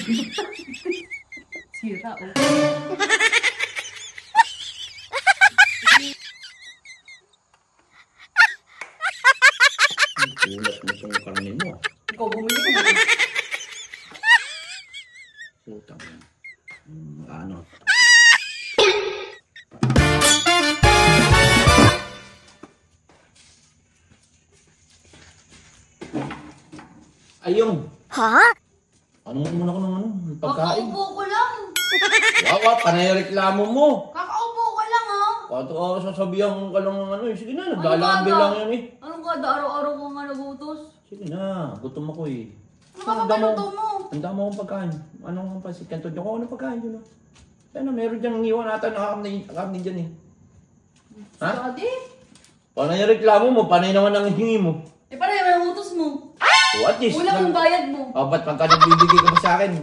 Sira, oh. Ulat mo itong karne mo. Ikaw bumili ka ba? Putang. Ano? Ayong. Ha? Anong muna ko ng pagkain? Kakaupo ko lang. Wawa, panay reklamo mo. Kakaupo ko lang, ha? Pato sasabihan ka lang ng ano eh. Sige na, nagdalabi lang yan eh. Anong kada araw-araw ko nga nagutos? Sige na, gutom ako eh. Ano ba papaluto mo? Handa mo akong pagkain. Anong pansit kanto? Diyan ko ako ng pagkain yun ah. Ano, meron dyan iwan natin nakakam dyan eh. Ha? Daddy? Panay reklamo mo, panay naman ang hingi mo. Eh, paano yung may utos mo? O at least. Kulang ang bayad mo. O, ba't pagka nagbibigay ka pa sa akin?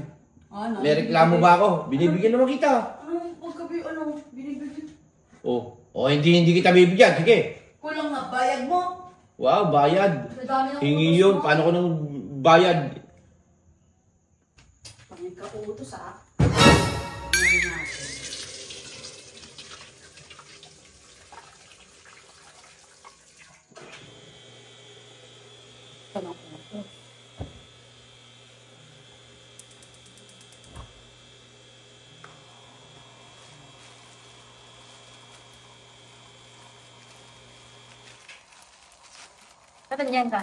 Ano? May reklamo ba ako? Binibigyan naman kita. Anong pagkabi, binibigyan? O hindi kita bibigyan. Sige. Kulang nga bayad mo. Wow, bayad. Sa dami ng Hingi utos yun. mo. Paano ko nang bayad? Pangit ka utos, ha? Tanong ko. Katanyan ka?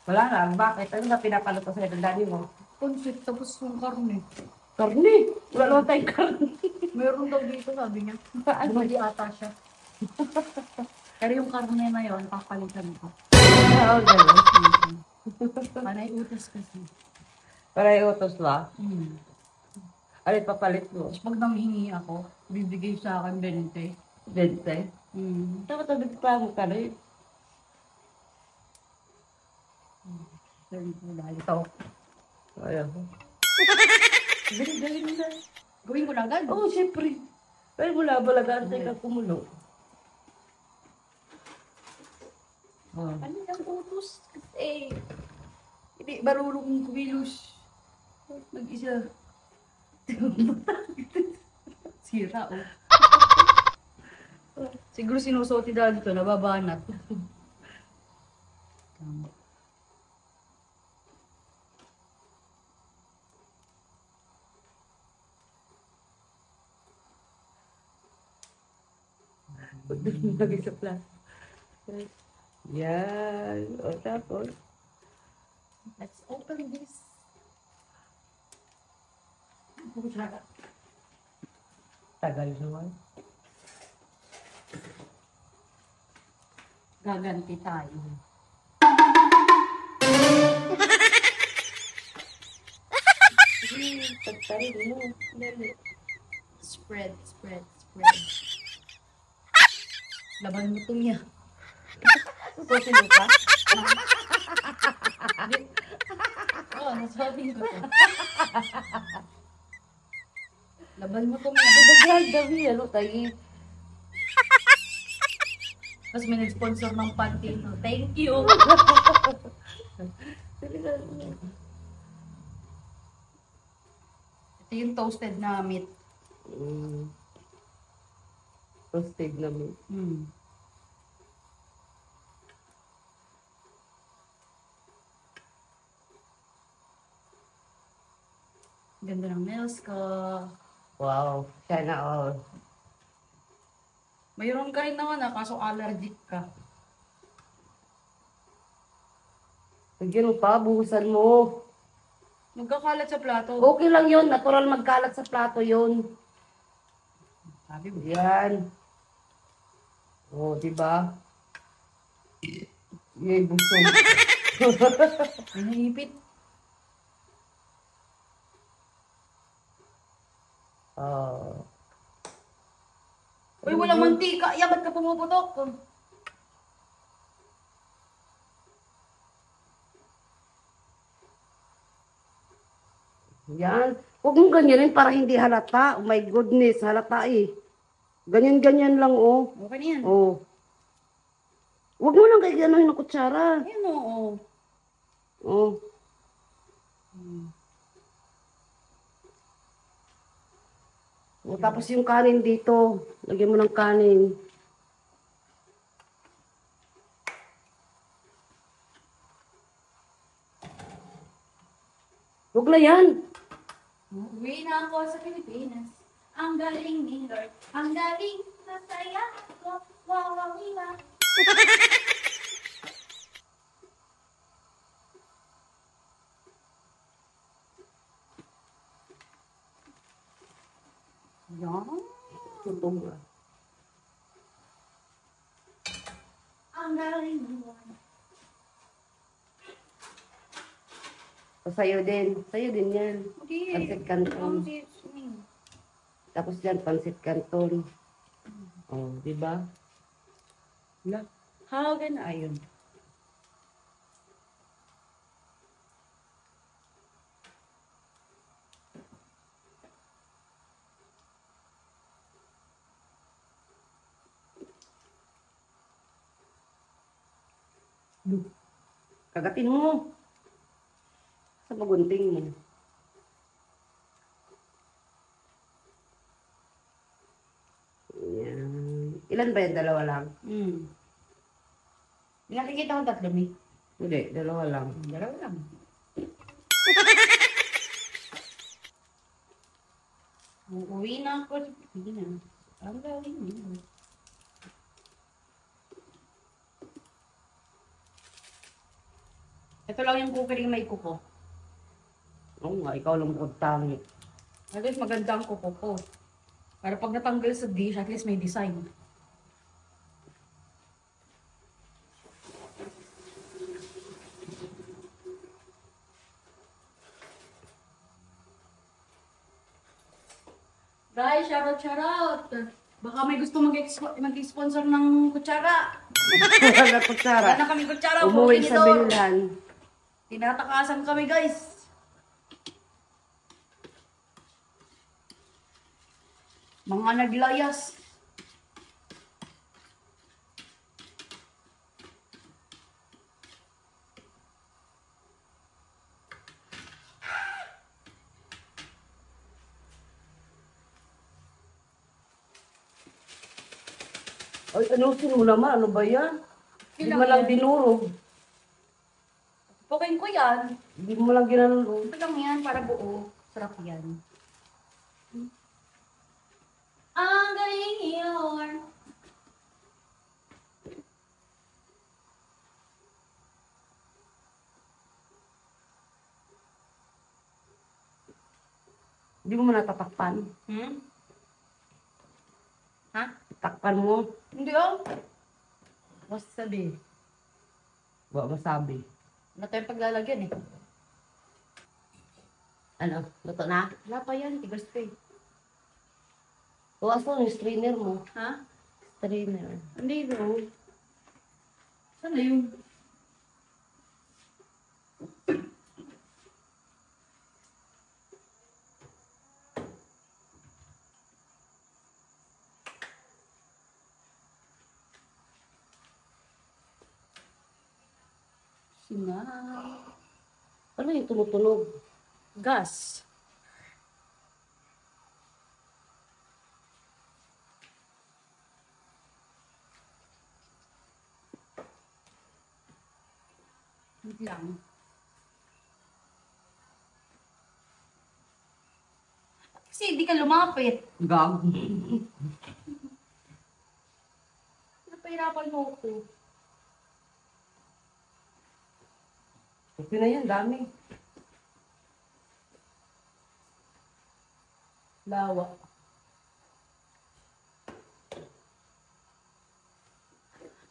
Wala lang, bakit? Ano na pinapaluto sa'yo ng daddy mo? Konsit, tapos yung karne. Karne! Wala naman tayong karne. Meron daw dito, sabi niya. Bumali ata siya. Pero yung karne na yun, papalitan ko. Oo, gano'n. Panay utos kasi. Para iutos ba? Hmm. Ano papalit mo? Tapos pag nanghingi ako, bibigay sa akin 20. 20? Hmm. Dapat nagreklamo ka rin. Ito. Ayaw. Dali mo na. Gawin ko na agad. Oo, siyempre. Pero mula balagaan tayo ka kumulo. Oh. Ano yung utos? Kasi, hindi, marunong kumilos. Nag-isa. Sira, oh. Siguro sinusuot ni Daddy to, nababanat. Lagi sa plan. Yan. O tapos. Let's open this. Tagal naman. Gaganti tayo. Pagtarin mo. Spread, spread, spread. Laban mo ito niya. Susunod ka? Oo, nasabi ko to. Laban mo ito niya. Pagdahan gabi, ano tayo? Tapos may nag-sponsor ng panty. No? Thank you. Ito yung toasted na meat. Toasted namin. Mm. Ganda ng nails ko. Wow, sana all. Mayroon ka rin naman kaso allergic ka. Lagyan mo pa, buhusan mo. Magkakalat sa plato. Okay lang yun, natural magkalat sa plato yun. Sabi mo. Yan. O, diba? Yay, busog. May naipit. Oh. Uy, walang mantika. Iya, ba't ka pumuputok? Yan. Huwag mong ganyanin para hindi halata. Oh my goodness, halata eh. Ganyan-ganyan lang, oh. Okay na yan. Oh. Huwag mo lang kaya gano'n ng kutsara. Ayan o. Oh. Hmm. Tapos yung kanin dito. Lagyan mo ng kanin. Huwag na yan. Uwi na ako sa Pilipinas. Ang galing ni Lord. Ang galing. Masaya ako. Wawawiwa. Yan. Tutong ka. Ang galing ni Lord. Sa'yo din. Sa'yo din yan. Okay. Pansit canton. Tapos dyan, pansit canton. Oh, di ba? Na, hagan na ayun. Kagatin mo. Sa magunting mo. Yan. Ilan ba yan? Dalawa lang? Nakikita ko tatlo, Mi. Hindi, dalawa lang. Dalawa lang. Uuwi na ako sa Pilipinas. Ang galing ni Lord. Ito lang yung cookery may kuko. Oo nga, ikaw lang bukod tangi. At least maganda ang kuko ko. Para pag natanggal sa dish, at least may design. Guys, shoutout! Baka may gusto mag-sponsor ng kutsara. Wala kutsara. Wala na kami kutsara. Umuwi sa Tinidor. bilhan. Tinatakasan kami, guys. Mga naglayas. Ay, anusin mo naman. Ano ba yan? Hindi Ilang mo lang yan? dinurog. Pukin ko yan. Hindi mo lang ginanurog. Ito lang yan para buo. Sarap yan. Ang galing yun. Hindi mo natatakpan. Ha? Takpan mo. Hindi oh. Basta sabi. Ba masabi. Wala tayong paglalagyan eh. Ano? Luto na? Wala pa yan. Tigas pa eh. Tuwas mo yung strainer mo. Ha? Strainer. Hindi no. Saan na yun? Sinang. Ano yung tumutunog? Gas. Wait lang. Kasi hindi ka lumapit. Gag. Napahirapan mo ako. Okay na yan, dami. Lawa.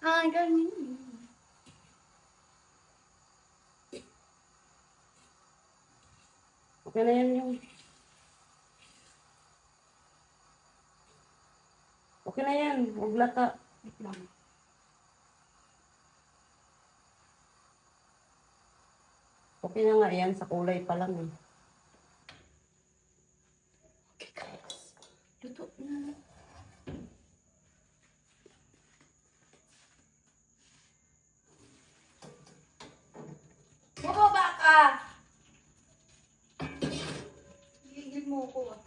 Ah, ganun. Okay na yan yung... Okay na yan, huwag lata. Wait lang. Okay na nga yan, sa kulay pa lang eh. Okay, guys. Luto na. Bumaba ka! Higil mo ko ah.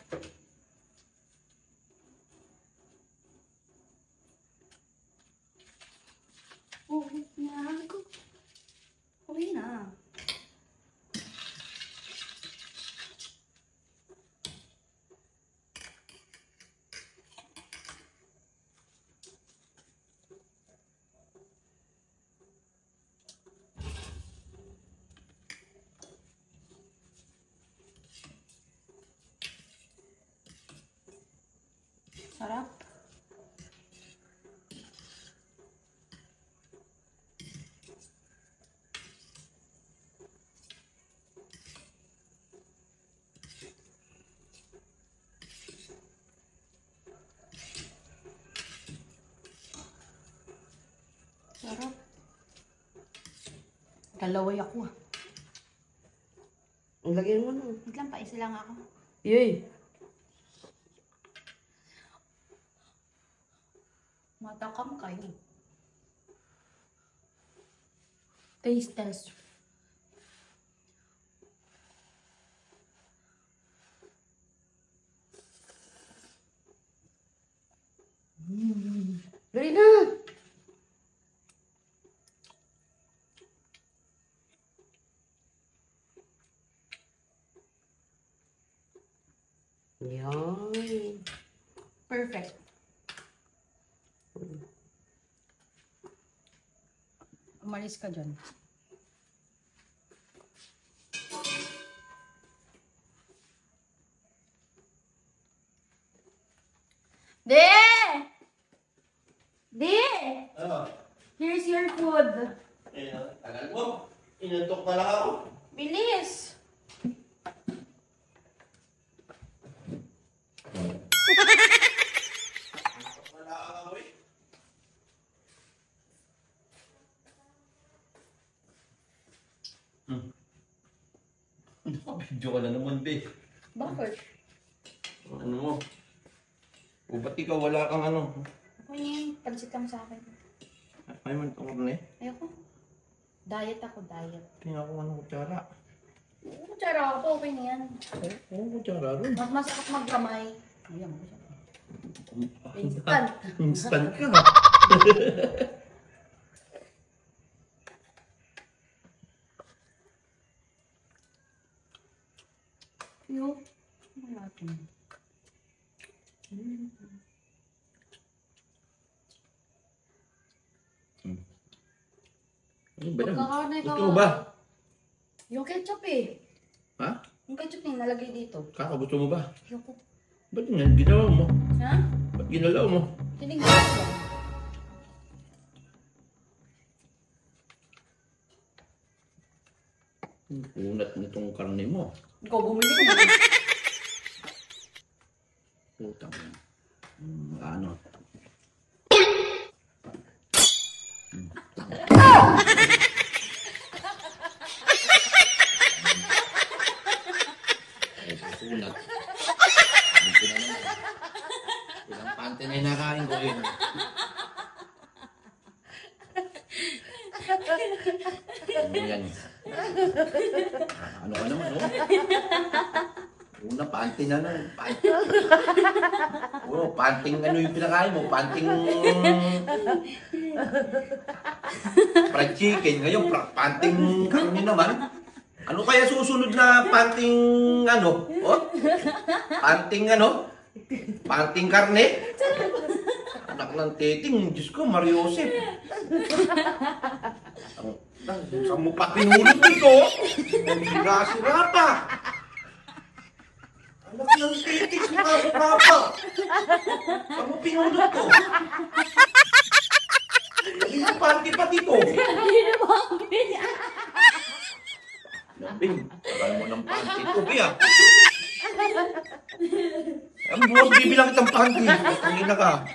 Sarap. Sarap. Kalaway ako ah. Ang lagyan mo na. Wait lang, paisa lang ako. Yay. Matakam kayo. Taste test. Dali na. Yan. Perfect. Umalis ka dyan. De! De! Ano? Here's your food. Tagal mo. Inantok na lang ako. Bilis! Wala ka ako eh. Nakabidyo ka na naman, be. Bakit? Ano mo? O ba't ikaw wala kang ano? Ako yan. Pansit lang sa akin. Ay man itong karne. Ayoko. Diet ako, diet. Tingnan ko ano kutsara. Kutsara ako, okay na yan. Oo, kutsara rin. Mas masakit magkamay. Ayan mo siya. Instant. Instant ka. Yo. Wala ito. Ano ba yan? Pagkakaroon na Gusto mo ba? Yung ketchup eh. Ha? Yung ketchup na yung nalagay dito. Kaka, gusto mo ba? Ayoko. Ba't yan? Ginawa mo? Ha? Ba't ginalaw mo? Tinignan ko lang. Unat nitong karne mo. Ikaw bumili mo. Putang. Ano? Unat. Ito na naman. Ilang pante na inakain ko yun. Ano yan? Ano ka naman, oh? Una, panty na lang. Panty. Oo, panting ano yung pinakain mo? Panting fried chicken. Ngayon, panting karne naman. Ano kaya susunod na panting ano? Oh? Panting ano? Panting karne? Anak ng teting. Diyos ko, Mario Joseph. Saan mo pa pinulot dito? Sira-sira pa. Anak ng teting, sira-sira pa. Saan mo pinulot to? Yung panty pa dito. Hindi na bakit. Bing, tagal mo ng panty ko, Bia. Ang buwas bibilang itang panty. Ang ina ka.